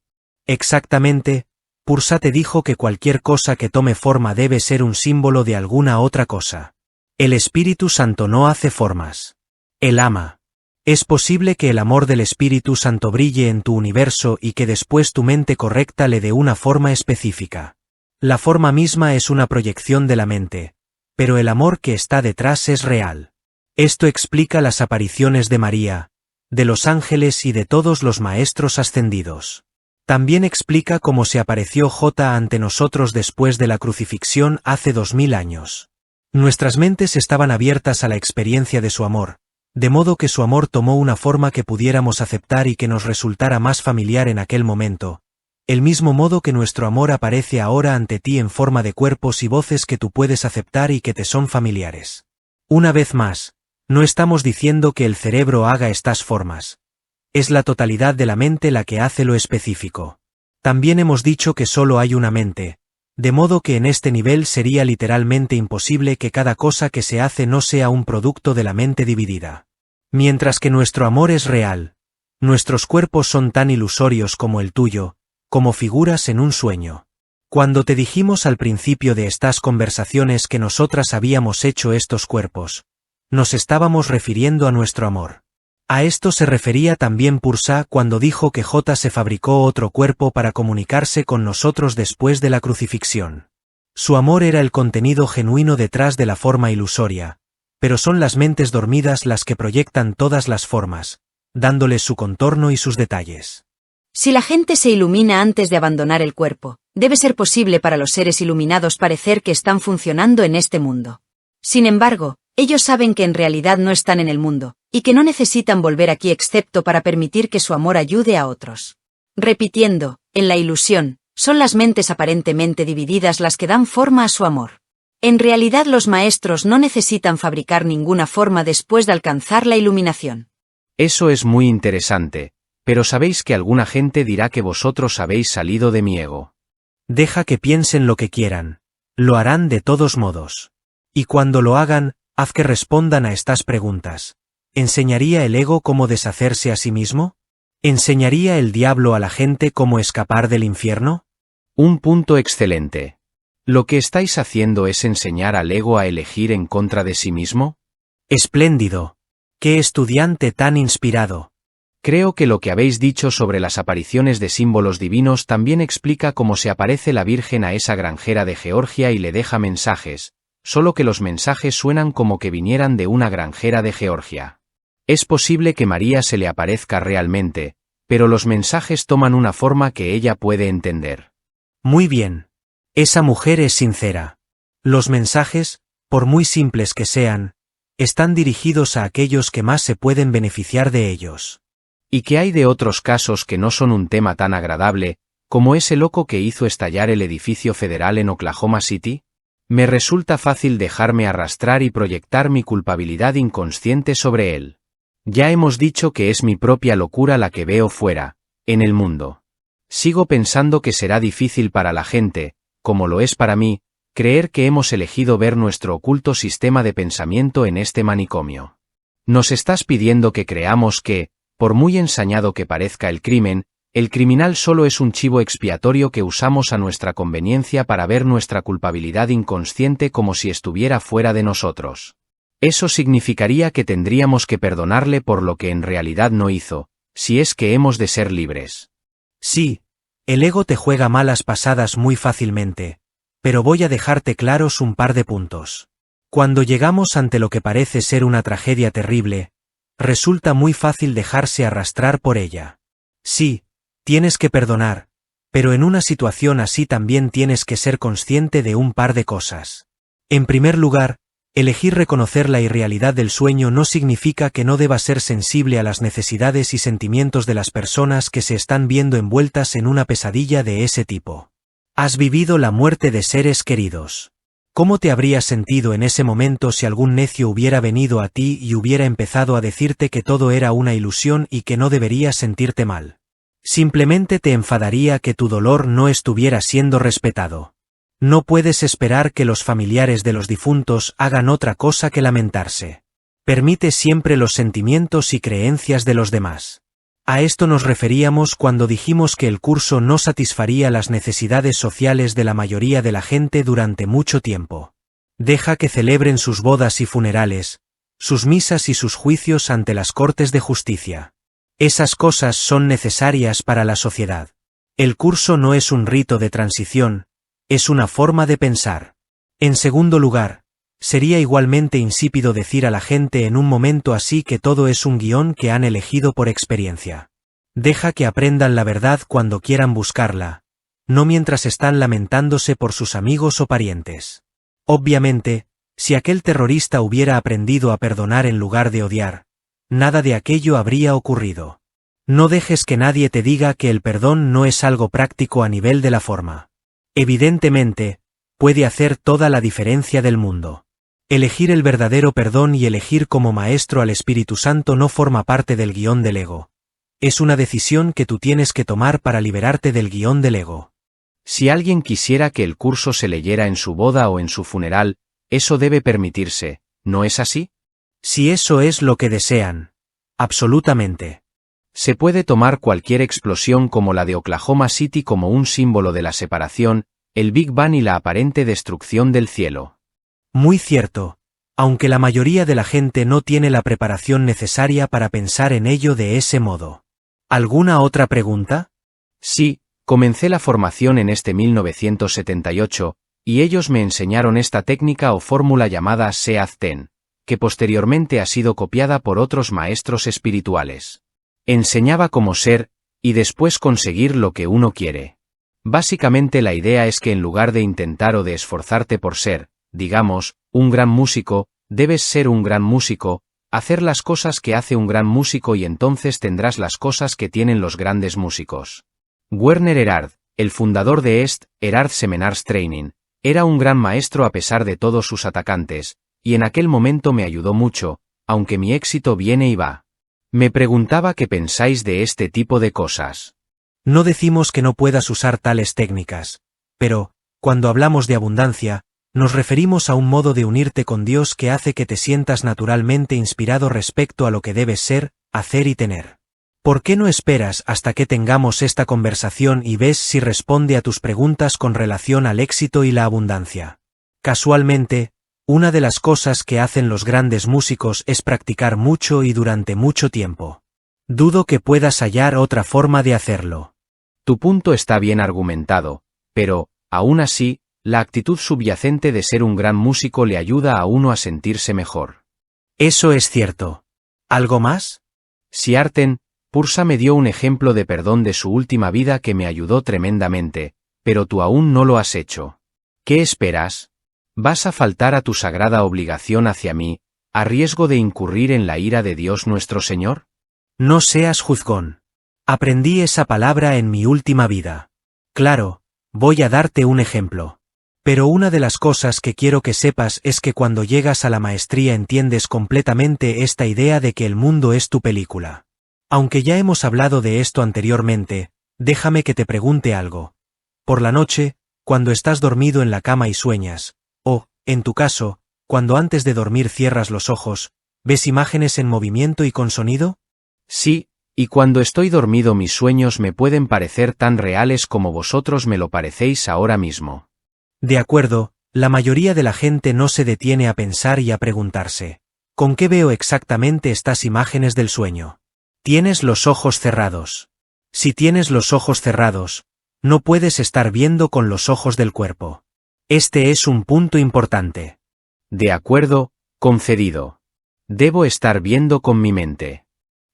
Exactamente. Pursa te dijo que cualquier cosa que tome forma debe ser un símbolo de alguna otra cosa. El Espíritu Santo no hace formas. Él ama. Es posible que el amor del Espíritu Santo brille en tu universo y que después tu mente correcta le dé una forma específica. La forma misma es una proyección de la mente, pero el amor que está detrás es real. Esto explica las apariciones de María, de los ángeles y de todos los maestros ascendidos. También explica cómo se apareció J ante nosotros después de la crucifixión hace 2000 años. Nuestras mentes estaban abiertas a la experiencia de su amor, de modo que su amor tomó una forma que pudiéramos aceptar y que nos resultara más familiar en aquel momento, el mismo modo que nuestro amor aparece ahora ante ti en forma de cuerpos y voces que tú puedes aceptar y que te son familiares. Una vez más, no estamos diciendo que el cerebro haga estas formas. Es la totalidad de la mente la que hace lo específico. También hemos dicho que solo hay una mente, de modo que en este nivel sería literalmente imposible que cada cosa que se hace no sea un producto de la mente dividida. Mientras que nuestro amor es real, nuestros cuerpos son tan ilusorios como el tuyo, como figuras en un sueño. Cuando te dijimos al principio de estas conversaciones que nosotras habíamos hecho estos cuerpos, nos estábamos refiriendo a nuestro amor. A esto se refería también Pursa cuando dijo que J se fabricó otro cuerpo para comunicarse con nosotros después de la crucifixión. Su amor era el contenido genuino detrás de la forma ilusoria, pero son las mentes dormidas las que proyectan todas las formas, dándoles su contorno y sus detalles. Si la gente se ilumina antes de abandonar el cuerpo, debe ser posible para los seres iluminados parecer que están funcionando en este mundo. Sin embargo, ellos saben que en realidad no están en el mundo, y que no necesitan volver aquí excepto para permitir que su amor ayude a otros. Repitiendo, en la ilusión, son las mentes aparentemente divididas las que dan forma a su amor. En realidad los maestros no necesitan fabricar ninguna forma después de alcanzar la iluminación. Eso es muy interesante, pero sabéis que alguna gente dirá que vosotros habéis salido de mi ego. Deja que piensen lo que quieran. Lo harán de todos modos. Y cuando lo hagan, haz que respondan a estas preguntas. ¿Enseñaría el ego cómo deshacerse a sí mismo? ¿Enseñaría el diablo a la gente cómo escapar del infierno? Un punto excelente. ¿Lo que estáis haciendo es enseñar al ego a elegir en contra de sí mismo? Espléndido. ¡Qué estudiante tan inspirado! Creo que lo que habéis dicho sobre las apariciones de símbolos divinos también explica cómo se aparece la Virgen a esa granjera de Georgia y le deja mensajes, solo que los mensajes suenan como que vinieran de una granjera de Georgia. Es posible que María se le aparezca realmente, pero los mensajes toman una forma que ella puede entender. Muy bien. Esa mujer es sincera. Los mensajes, por muy simples que sean, están dirigidos a aquellos que más se pueden beneficiar de ellos. ¿Y qué hay de otros casos que no son un tema tan agradable, como ese loco que hizo estallar el edificio federal en Oklahoma City? Me resulta fácil dejarme arrastrar y proyectar mi culpabilidad inconsciente sobre él. Ya hemos dicho que es mi propia locura la que veo fuera, en el mundo. Sigo pensando que será difícil para la gente, como lo es para mí, creer que hemos elegido ver nuestro oculto sistema de pensamiento en este manicomio. Nos estás pidiendo que creamos que, por muy ensañado que parezca el criminal solo es un chivo expiatorio que usamos a nuestra conveniencia para ver nuestra culpabilidad inconsciente como si estuviera fuera de nosotros. Eso significaría que tendríamos que perdonarle por lo que en realidad no hizo, si es que hemos de ser libres. Sí, el ego te juega malas pasadas muy fácilmente, pero voy a dejarte claros un par de puntos. Cuando llegamos ante lo que parece ser una tragedia terrible, resulta muy fácil dejarse arrastrar por ella. Sí, tienes que perdonar, pero en una situación así también tienes que ser consciente de un par de cosas. En primer lugar, elegir reconocer la irrealidad del sueño no significa que no debas ser sensible a las necesidades y sentimientos de las personas que se están viendo envueltas en una pesadilla de ese tipo. Has vivido la muerte de seres queridos. ¿Cómo te habrías sentido en ese momento si algún necio hubiera venido a ti y hubiera empezado a decirte que todo era una ilusión y que no deberías sentirte mal? Simplemente te enfadaría que tu dolor no estuviera siendo respetado. No puedes esperar que los familiares de los difuntos hagan otra cosa que lamentarse. Permite siempre los sentimientos y creencias de los demás. A esto nos referíamos cuando dijimos que el curso no satisfaría las necesidades sociales de la mayoría de la gente durante mucho tiempo. Deja que celebren sus bodas y funerales, sus misas y sus juicios ante las cortes de justicia. Esas cosas son necesarias para la sociedad. El curso no es un rito de transición, es una forma de pensar. En segundo lugar, sería igualmente insípido decir a la gente en un momento así que todo es un guión que han elegido por experiencia. Deja que aprendan la verdad cuando quieran buscarla, no mientras están lamentándose por sus amigos o parientes. Obviamente, si aquel terrorista hubiera aprendido a perdonar en lugar de odiar, nada de aquello habría ocurrido. No dejes que nadie te diga que el perdón no es algo práctico a nivel de la forma. Evidentemente, puede hacer toda la diferencia del mundo. Elegir el verdadero perdón y elegir como maestro al Espíritu Santo no forma parte del guión del ego. Es una decisión que tú tienes que tomar para liberarte del guión del ego. Si alguien quisiera que el curso se leyera en su boda o en su funeral, eso debe permitirse, ¿no es así? Si eso es lo que desean. Absolutamente. Se puede tomar cualquier explosión como la de Oklahoma City como un símbolo de la separación, el Big Bang y la aparente destrucción del cielo. Muy cierto, aunque la mayoría de la gente no tiene la preparación necesaria para pensar en ello de ese modo. ¿Alguna otra pregunta? Sí, comencé la formación en 1978, y ellos me enseñaron esta técnica o fórmula llamada Seaz-Ten, que posteriormente ha sido copiada por otros maestros espirituales. Enseñaba cómo ser, y después conseguir lo que uno quiere. Básicamente la idea es que en lugar de intentar o de esforzarte por ser, digamos, un gran músico, debes ser un gran músico, hacer las cosas que hace un gran músico y entonces tendrás las cosas que tienen los grandes músicos. Werner Erhard, el fundador de Erhard Seminars Training, era un gran maestro a pesar de todos sus atacantes, y en aquel momento me ayudó mucho, aunque mi éxito viene y va. Me preguntaba qué pensáis de este tipo de cosas. No decimos que no puedas usar tales técnicas, Pero, cuando hablamos de abundancia, nos referimos a un modo de unirte con Dios que hace que te sientas naturalmente inspirado respecto a lo que debes ser, hacer y tener. ¿Por qué no esperas hasta que tengamos esta conversación y ves si responde a tus preguntas con relación al éxito y la abundancia? Casualmente, una de las cosas que hacen los grandes músicos es practicar mucho y durante mucho tiempo. Dudo que puedas hallar otra forma de hacerlo. Tu punto está bien argumentado, pero, aún así, la actitud subyacente de ser un gran músico le ayuda a uno a sentirse mejor. Eso es cierto. ¿Algo más? Siarten, Pursa me dio un ejemplo de perdón de su última vida que me ayudó tremendamente, pero tú aún no lo has hecho. ¿Qué esperas? ¿Vas a faltar a tu sagrada obligación hacia mí, a riesgo de incurrir en la ira de Dios nuestro Señor? No seas juzgón. Aprendí esa palabra en mi última vida. Claro, voy a darte un ejemplo. Pero una de las cosas que quiero que sepas es que cuando llegas a la maestría entiendes completamente esta idea de que el mundo es tu película. Aunque ya hemos hablado de esto anteriormente, déjame que te pregunte algo. Por la noche, cuando estás dormido en la cama y sueñas, o, en tu caso, cuando antes de dormir cierras los ojos, ¿ves imágenes en movimiento y con sonido? Sí, y cuando estoy dormido mis sueños me pueden parecer tan reales como vosotros me lo parecéis ahora mismo. De acuerdo, la mayoría de la gente no se detiene a pensar y a preguntarse, ¿con qué veo exactamente estas imágenes del sueño? Tienes los ojos cerrados. Si tienes los ojos cerrados, no puedes estar viendo con los ojos del cuerpo. Este es un punto importante. De acuerdo, concedido. Debo estar viendo con mi mente.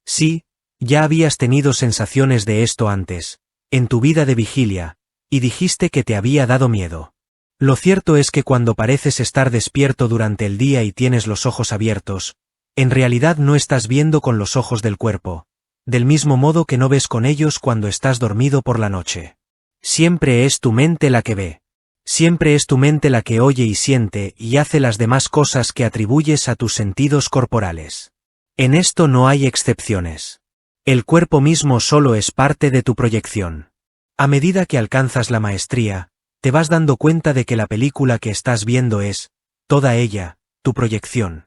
Sí, ya habías tenido sensaciones de esto antes, en tu vida de vigilia, y dijiste que te había dado miedo. Lo cierto es que cuando pareces estar despierto durante el día y tienes los ojos abiertos, en realidad no estás viendo con los ojos del cuerpo, del mismo modo que no ves con ellos cuando estás dormido por la noche. Siempre es tu mente la que ve. Siempre es tu mente la que oye y siente y hace las demás cosas que atribuyes a tus sentidos corporales. En esto no hay excepciones. El cuerpo mismo solo es parte de tu proyección. A medida que alcanzas la maestría, te vas dando cuenta de que la película que estás viendo es, toda ella, tu proyección.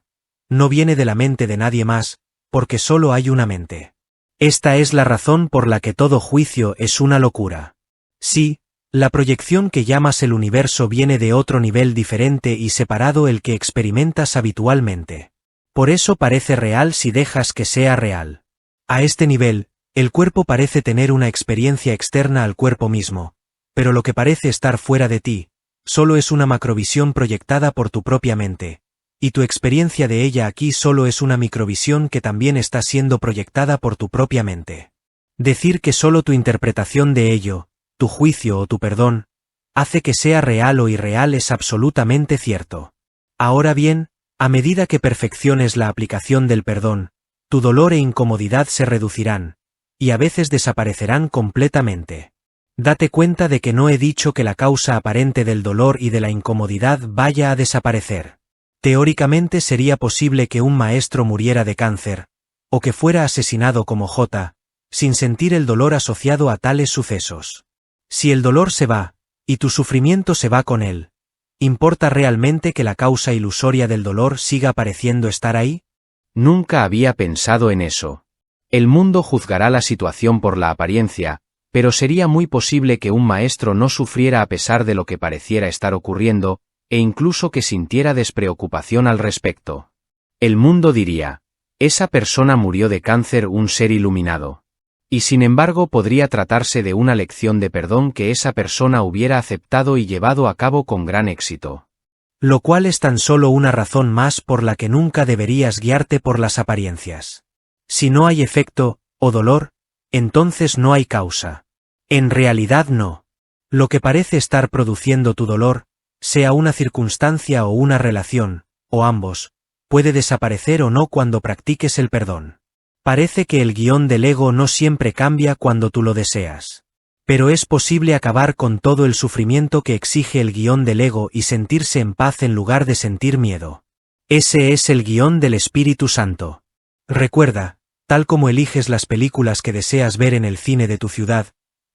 No viene de la mente de nadie más, porque solo hay una mente. Esta es la razón por la que todo juicio es una locura. Sí, la proyección que llamas el universo viene de otro nivel diferente y separado el que experimentas habitualmente. Por eso parece real si dejas que sea real. A este nivel, el cuerpo parece tener una experiencia externa al cuerpo mismo, pero lo que parece estar fuera de ti, solo es una macrovisión proyectada por tu propia mente, y tu experiencia de ella aquí solo es una microvisión que también está siendo proyectada por tu propia mente. Decir que solo tu interpretación de ello, tu juicio o tu perdón, hace que sea real o irreal es absolutamente cierto. Ahora bien, a medida que perfecciones la aplicación del perdón, tu dolor e incomodidad se reducirán, y a veces desaparecerán completamente. Date cuenta de que no he dicho que la causa aparente del dolor y de la incomodidad vaya a desaparecer. Teóricamente sería posible que un maestro muriera de cáncer, o que fuera asesinado como J, sin sentir el dolor asociado a tales sucesos. Si el dolor se va, y tu sufrimiento se va con él, ¿importa realmente que la causa ilusoria del dolor siga pareciendo estar ahí? Nunca había pensado en eso. El mundo juzgará la situación por la apariencia, pero sería muy posible que un maestro no sufriera a pesar de lo que pareciera estar ocurriendo, e incluso que sintiera despreocupación al respecto. El mundo diría, esa persona murió de cáncer, un ser iluminado. Y sin embargo podría tratarse de una lección de perdón que esa persona hubiera aceptado y llevado a cabo con gran éxito. Lo cual es tan solo una razón más por la que nunca deberías guiarte por las apariencias. Si no hay efecto, o dolor, entonces no hay causa. En realidad no. Lo que parece estar produciendo tu dolor, sea una circunstancia o una relación, o ambos, puede desaparecer o no cuando practiques el perdón. Parece que el guión del ego no siempre cambia cuando tú lo deseas. Pero es posible acabar con todo el sufrimiento que exige el guión del ego y sentirse en paz en lugar de sentir miedo. Ese es el guión del Espíritu Santo. Recuerda, tal como eliges las películas que deseas ver en el cine de tu ciudad,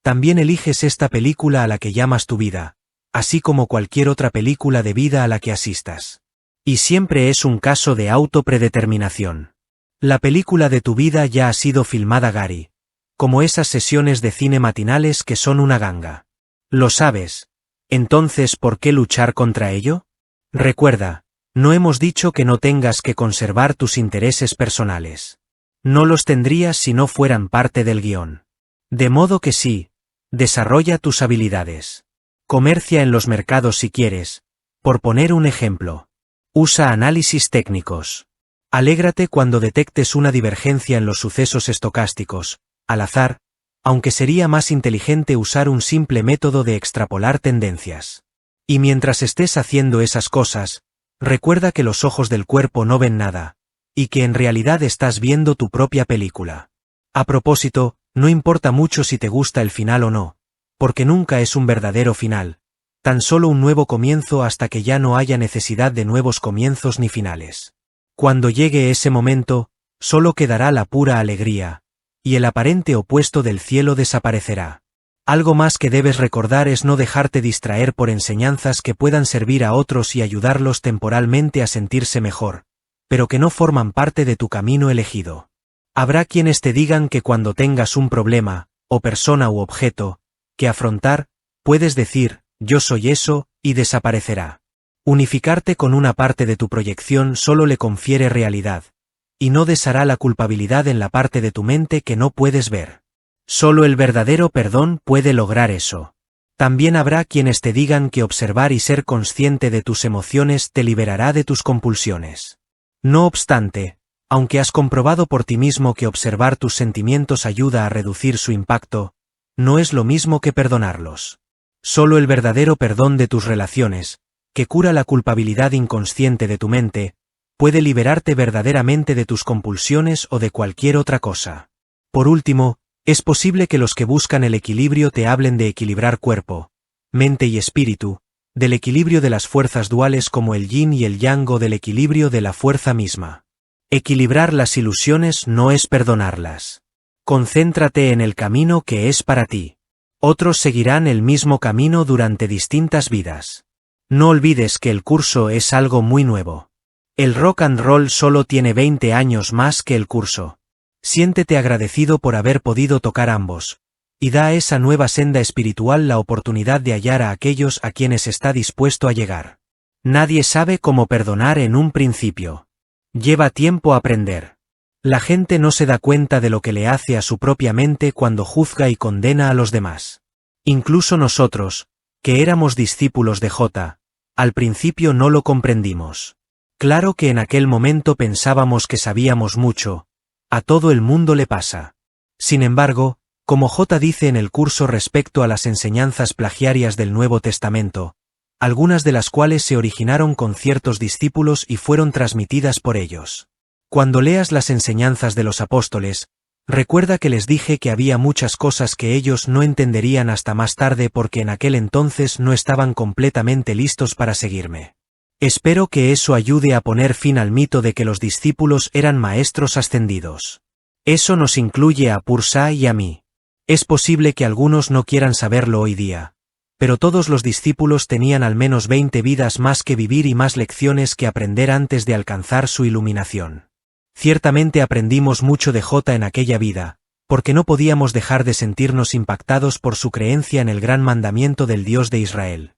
también eliges esta película a la que llamas tu vida, así como cualquier otra película de vida a la que asistas. Y siempre es un caso de autopredeterminación. La película de tu vida ya ha sido filmada, Gary, como esas sesiones de cine matinales que son una ganga. Lo sabes. Entonces, ¿por qué luchar contra ello? Recuerda, no hemos dicho que no tengas que conservar tus intereses personales. No los tendrías si no fueran parte del guión. De modo que sí, desarrolla tus habilidades. Comercia en los mercados si quieres, por poner un ejemplo. Usa análisis técnicos. Alégrate cuando detectes una divergencia en los sucesos estocásticos, al azar, aunque sería más inteligente usar un simple método de extrapolar tendencias. Y mientras estés haciendo esas cosas, recuerda que los ojos del cuerpo no ven nada, y que en realidad estás viendo tu propia película. A propósito, no importa mucho si te gusta el final o no, porque nunca es un verdadero final, tan solo un nuevo comienzo hasta que ya no haya necesidad de nuevos comienzos ni finales. Cuando llegue ese momento, solo quedará la pura alegría, y el aparente opuesto del cielo desaparecerá. Algo más que debes recordar es no dejarte distraer por enseñanzas que puedan servir a otros y ayudarlos temporalmente a sentirse mejor, pero que no forman parte de tu camino elegido. Habrá quienes te digan que cuando tengas un problema, o persona u objeto, que afrontar, puedes decir, yo soy eso, y desaparecerá. Unificarte con una parte de tu proyección solo le confiere realidad, y no deshará la culpabilidad en la parte de tu mente que no puedes ver. Solo el verdadero perdón puede lograr eso. También habrá quienes te digan que observar y ser consciente de tus emociones te liberará de tus compulsiones. No obstante, aunque has comprobado por ti mismo que observar tus sentimientos ayuda a reducir su impacto, no es lo mismo que perdonarlos. Solo el verdadero perdón de tus relaciones, que cura la culpabilidad inconsciente de tu mente, puede liberarte verdaderamente de tus compulsiones o de cualquier otra cosa. Por último, es posible que los que buscan el equilibrio te hablen de equilibrar cuerpo, mente y espíritu, del equilibrio de las fuerzas duales como el yin y el yang o del equilibrio de la fuerza misma. Equilibrar las ilusiones no es perdonarlas. Concéntrate en el camino que es para ti. Otros seguirán el mismo camino durante distintas vidas. No olvides que el curso es algo muy nuevo. El rock and roll solo tiene 20 años más que el curso. Siéntete agradecido por haber podido tocar ambos, y da a esa nueva senda espiritual la oportunidad de hallar a aquellos a quienes está dispuesto a llegar. Nadie sabe cómo perdonar en un principio. Lleva tiempo aprender. La gente no se da cuenta de lo que le hace a su propia mente cuando juzga y condena a los demás. Incluso nosotros, que éramos discípulos de J, al principio no lo comprendimos. Claro que en aquel momento pensábamos que sabíamos mucho, a todo el mundo le pasa. Sin embargo, como J dice en el curso respecto a las enseñanzas plagiarias del Nuevo Testamento, algunas de las cuales se originaron con ciertos discípulos y fueron transmitidas por ellos. Cuando leas las enseñanzas de los apóstoles, recuerda que les dije que había muchas cosas que ellos no entenderían hasta más tarde porque en aquel entonces no estaban completamente listos para seguirme. Espero que eso ayude a poner fin al mito de que los discípulos eran maestros ascendidos. Eso nos incluye a Pursa y a mí. Es posible que algunos no quieran saberlo hoy día, pero todos los discípulos tenían al menos 20 vidas más que vivir y más lecciones que aprender antes de alcanzar su iluminación. Ciertamente aprendimos mucho de J en aquella vida, porque no podíamos dejar de sentirnos impactados por su creencia en el gran mandamiento del Dios de Israel.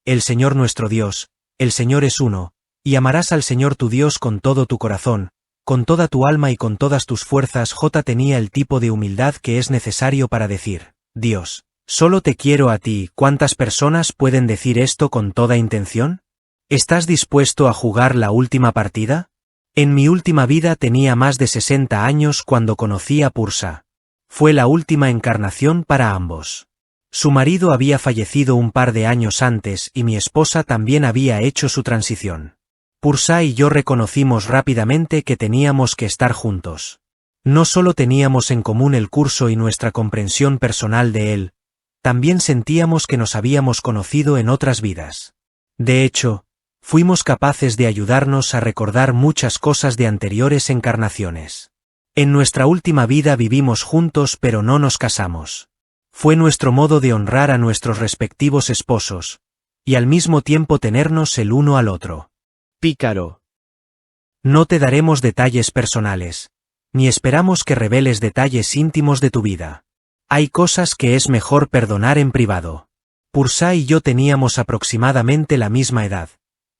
El Señor nuestro Dios, el Señor es uno, y amarás al Señor tu Dios con todo tu corazón, con toda tu alma y con todas tus fuerzas. J tenía el tipo de humildad que es necesario para decir, Dios, solo te quiero a ti. ¿Cuántas personas pueden decir esto con toda intención? ¿Estás dispuesto a jugar la última partida? En mi última vida tenía más de 60 años cuando conocí a Pursa. Fue la última encarnación para ambos. Su marido había fallecido un par de años antes y mi esposa también había hecho su transición. Pursa y yo reconocimos rápidamente que teníamos que estar juntos. No solo teníamos en común el curso y nuestra comprensión personal de él, también sentíamos que nos habíamos conocido en otras vidas. De hecho, fuimos capaces de ayudarnos a recordar muchas cosas de anteriores encarnaciones. En nuestra última vida vivimos juntos pero no nos casamos. Fue nuestro modo de honrar a nuestros respectivos esposos, y al mismo tiempo tenernos el uno al otro. Pícaro. No te daremos detalles personales, ni esperamos que reveles detalles íntimos de tu vida. Hay cosas que es mejor perdonar en privado. Pursa y yo teníamos aproximadamente la misma edad,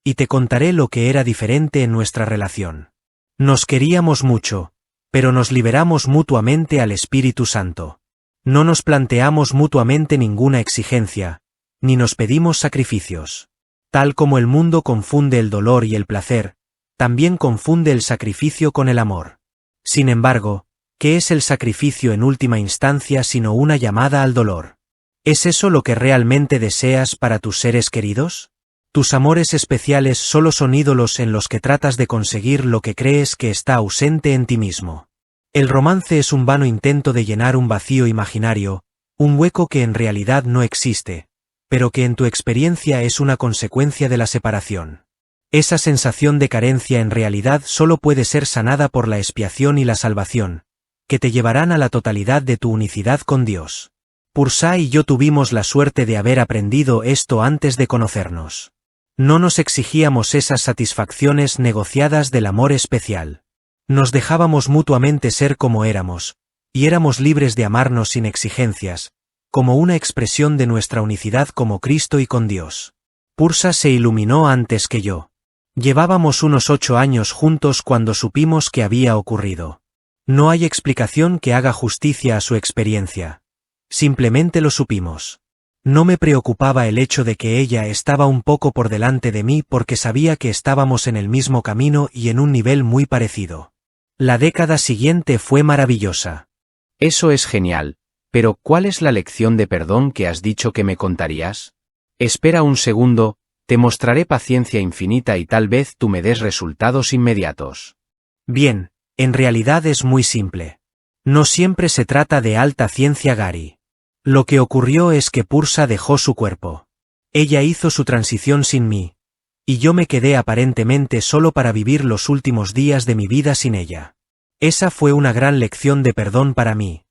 y te contaré lo que era diferente en nuestra relación. Nos queríamos mucho, pero nos liberamos mutuamente al Espíritu Santo. No nos planteamos mutuamente ninguna exigencia, ni nos pedimos sacrificios. Tal como el mundo confunde el dolor y el placer, también confunde el sacrificio con el amor. Sin embargo, ¿qué es el sacrificio en última instancia sino una llamada al dolor? ¿Es eso lo que realmente deseas para tus seres queridos? Tus amores especiales solo son ídolos en los que tratas de conseguir lo que crees que está ausente en ti mismo. El romance es un vano intento de llenar un vacío imaginario, un hueco que en realidad no existe, pero que en tu experiencia es una consecuencia de la separación. Esa sensación de carencia en realidad solo puede ser sanada por la expiación y la salvación, que te llevarán a la totalidad de tu unicidad con Dios. Pursa y yo tuvimos la suerte de haber aprendido esto antes de conocernos. No nos exigíamos esas satisfacciones negociadas del amor especial. Nos dejábamos mutuamente ser como éramos, y éramos libres de amarnos sin exigencias, como una expresión de nuestra unicidad como Cristo y con Dios. Pursa se iluminó antes que yo. Llevábamos unos 8 años juntos cuando supimos que había ocurrido. No hay explicación que haga justicia a su experiencia. Simplemente lo supimos. No me preocupaba el hecho de que ella estaba un poco por delante de mí porque sabía que estábamos en el mismo camino y en un nivel muy parecido. La década siguiente fue maravillosa. Eso es genial, pero ¿cuál es la lección de perdón que has dicho que me contarías? Espera un segundo, te mostraré paciencia infinita y tal vez tú me des resultados inmediatos. Bien, en realidad es muy simple. No siempre se trata de alta ciencia, Gary. Lo que ocurrió es que Pursa dejó su cuerpo. Ella hizo su transición sin mí, y yo me quedé aparentemente solo para vivir los últimos días de mi vida sin ella. Esa fue una gran lección de perdón para mí,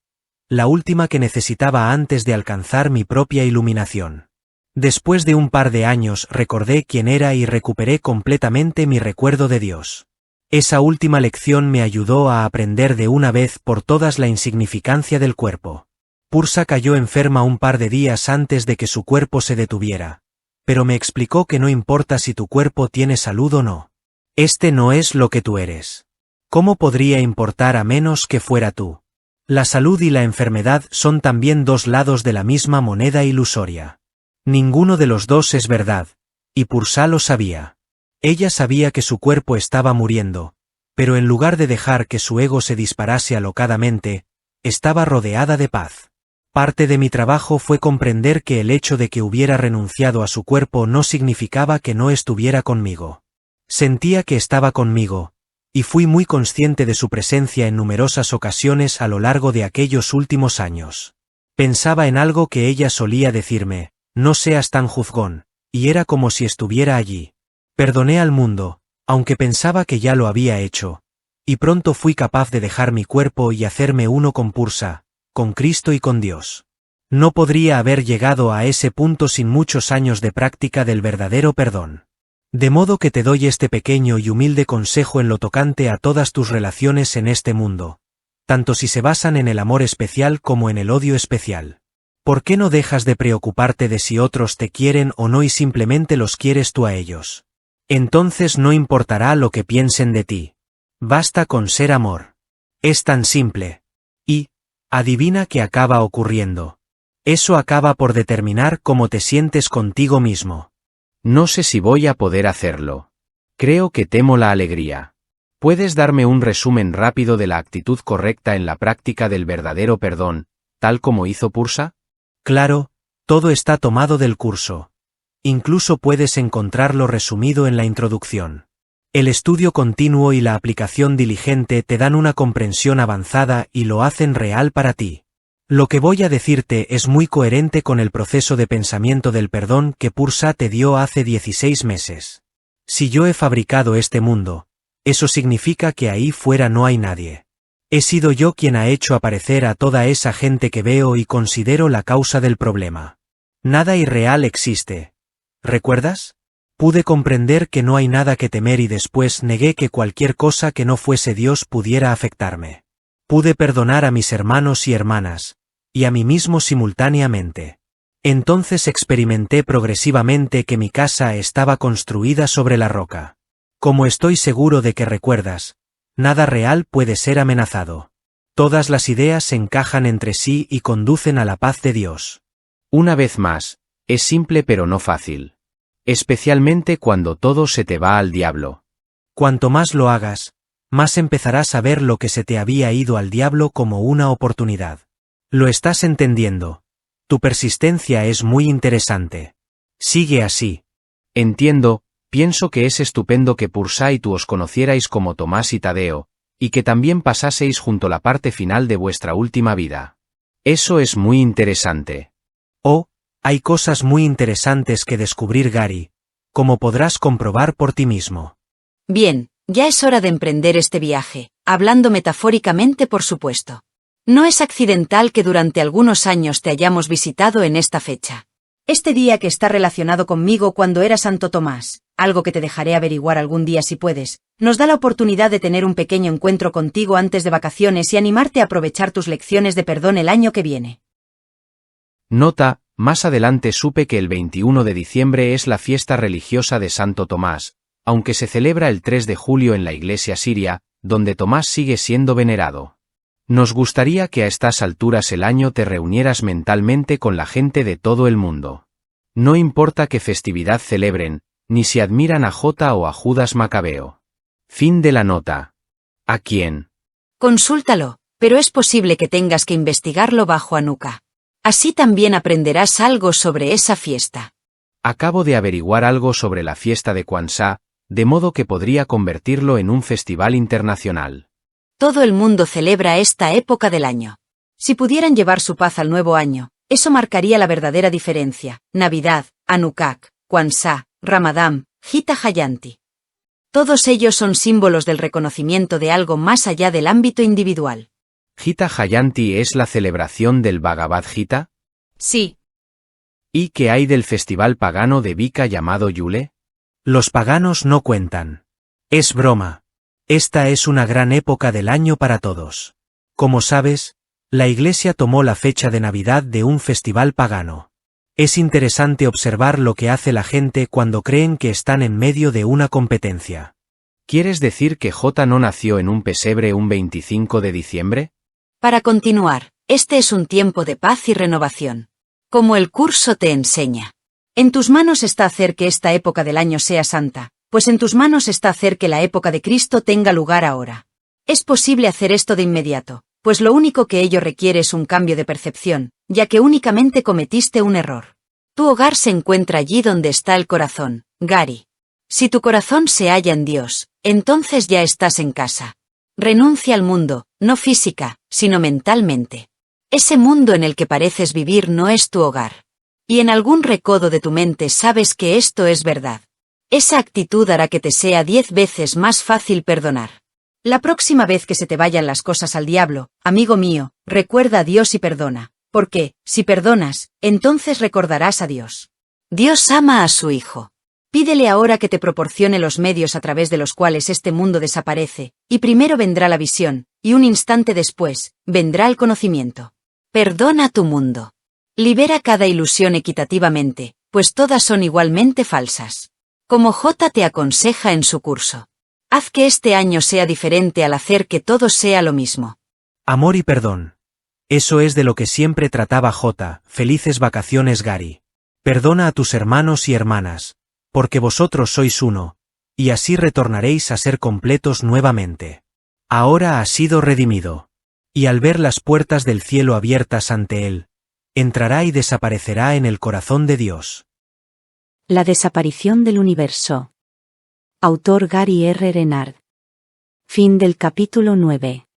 la última que necesitaba antes de alcanzar mi propia iluminación. Después de un par de años recordé quién era y recuperé completamente mi recuerdo de Dios. Esa última lección me ayudó a aprender de una vez por todas la insignificancia del cuerpo. Pursa cayó enferma un par de días antes de que su cuerpo se detuviera, pero me explicó que no importa si tu cuerpo tiene salud o no. Este no es lo que tú eres. ¿Cómo podría importar a menos que fuera tú? La salud y la enfermedad son también dos lados de la misma moneda ilusoria. Ninguno de los dos es verdad, y Pursa lo sabía. Ella sabía que su cuerpo estaba muriendo, pero en lugar de dejar que su ego se disparase alocadamente, estaba rodeada de paz. Parte de mi trabajo fue comprender que el hecho de que hubiera renunciado a su cuerpo no significaba que no estuviera conmigo. Sentía que estaba conmigo, y fui muy consciente de su presencia en numerosas ocasiones a lo largo de aquellos últimos años. Pensaba en algo que ella solía decirme: no seas tan juzgón, y era como si estuviera allí. Perdoné al mundo, aunque pensaba que ya lo había hecho, y pronto fui capaz de dejar mi cuerpo y hacerme uno con Pursa, con Cristo y con Dios. No podría haber llegado a ese punto sin muchos años de práctica del verdadero perdón. De modo que te doy este pequeño y humilde consejo en lo tocante a todas tus relaciones en este mundo, tanto si se basan en el amor especial como en el odio especial. ¿Por qué no dejas de preocuparte de si otros te quieren o no y simplemente los quieres tú a ellos? Entonces no importará lo que piensen de ti. Basta con ser amor. Es tan simple. Y, adivina qué acaba ocurriendo. Eso acaba por determinar cómo te sientes contigo mismo. No sé si voy a poder hacerlo. Creo que temo la alegría. ¿Puedes darme un resumen rápido de la actitud correcta en la práctica del verdadero perdón, tal como hizo Pursa? Claro, todo está tomado del curso. Incluso puedes encontrarlo resumido en la introducción. El estudio continuo y la aplicación diligente te dan una comprensión avanzada y lo hacen real para ti. Lo que voy a decirte es muy coherente con el proceso de pensamiento del perdón que Pursa te dio hace 16 meses. Si yo he fabricado este mundo, eso significa que ahí fuera no hay nadie. He sido yo quien ha hecho aparecer a toda esa gente que veo y considero la causa del problema. Nada irreal existe. ¿Recuerdas? Pude comprender que no hay nada que temer y después negué que cualquier cosa que no fuese Dios pudiera afectarme. Pude perdonar a mis hermanos y hermanas, y a mí mismo simultáneamente. Entonces experimenté progresivamente que mi casa estaba construida sobre la roca. Como estoy seguro de que recuerdas, nada real puede ser amenazado. Todas las ideas se encajan entre sí y conducen a la paz de Dios. Una vez más, es simple pero no fácil. Especialmente cuando todo se te va al diablo. Cuanto más lo hagas, más empezarás a ver lo que se te había ido al diablo como una oportunidad. Lo estás entendiendo. Tu persistencia es muy interesante. Sigue así. Entiendo, pienso que es estupendo que Pursa y tú os conocierais como Tomás y Tadeo, y que también pasaseis junto la parte final de vuestra última vida. Eso es muy interesante. Oh, hay cosas muy interesantes que descubrir, Gary, como podrás comprobar por ti mismo. Bien, ya es hora de emprender este viaje, hablando metafóricamente por supuesto. No es accidental que durante algunos años te hayamos visitado en esta fecha. Este día que está relacionado conmigo cuando era Santo Tomás, algo que te dejaré averiguar algún día si puedes, nos da la oportunidad de tener un pequeño encuentro contigo antes de vacaciones y animarte a aprovechar tus lecciones de perdón el año que viene. Nota, más adelante supe que el 21 de diciembre es la fiesta religiosa de Santo Tomás, aunque se celebra el 3 de julio en la iglesia siria, donde Tomás sigue siendo venerado. Nos gustaría que a estas alturas del año te reunieras mentalmente con la gente de todo el mundo. No importa qué festividad celebren, ni si admiran a Jota o a Judas Macabeo. Fin de la nota. ¿A quién? Consúltalo, pero es posible que tengas que investigarlo bajo Hanukkah. Así también aprenderás algo sobre esa fiesta. Acabo de averiguar algo sobre la fiesta de Kwanzaa, de modo que podría convertirlo en un festival internacional. Todo el mundo celebra esta época del año. Si pudieran llevar su paz al nuevo año, eso marcaría la verdadera diferencia. Navidad, Hanukkah, Kwanzaa, Ramadán, Gita Jayanti. Todos ellos son símbolos del reconocimiento de algo más allá del ámbito individual. ¿Gita Jayanti es la celebración del Bhagavad Gita? Sí. ¿Y qué hay del festival pagano de Vika llamado Yule? Los paganos no cuentan. Es broma. Esta es una gran época del año para todos. Como sabes, la Iglesia tomó la fecha de Navidad de un festival pagano. Es interesante observar lo que hace la gente cuando creen que están en medio de una competencia. ¿Quieres decir que Jota no nació en un pesebre un 25 de diciembre? Para continuar, este es un tiempo de paz y renovación. Como el curso te enseña. En tus manos está hacer que esta época del año sea santa, pues en tus manos está hacer que la época de Cristo tenga lugar ahora. Es posible hacer esto de inmediato, pues lo único que ello requiere es un cambio de percepción, ya que únicamente cometiste un error. Tu hogar se encuentra allí donde está el corazón, Gary. Si tu corazón se halla en Dios, entonces ya estás en casa. Renuncia al mundo, no física, sino mentalmente. Ese mundo en el que pareces vivir no es tu hogar. Y en algún recodo de tu mente sabes que esto es verdad. Esa actitud hará que te sea 10 veces más fácil perdonar. La próxima vez que se te vayan las cosas al diablo, amigo mío, recuerda a Dios y perdona, porque, si perdonas, entonces recordarás a Dios. Dios ama a su Hijo. Pídele ahora que te proporcione los medios a través de los cuales este mundo desaparece, y primero vendrá la visión, y un instante después, vendrá el conocimiento. Perdona tu mundo. Libera cada ilusión equitativamente, pues todas son igualmente falsas. Como J te aconseja en su curso. Haz que este año sea diferente al hacer que todo sea lo mismo. Amor y perdón. Eso es de lo que siempre trataba J. Felices vacaciones, Gary. Perdona a tus hermanos y hermanas, porque vosotros sois uno, y así retornaréis a ser completos nuevamente. Ahora has sido redimido. Y al ver las puertas del cielo abiertas ante él, entrará y desaparecerá en el corazón de Dios. La desaparición del universo. Autor Gary R. Renard. Fin del capítulo 9.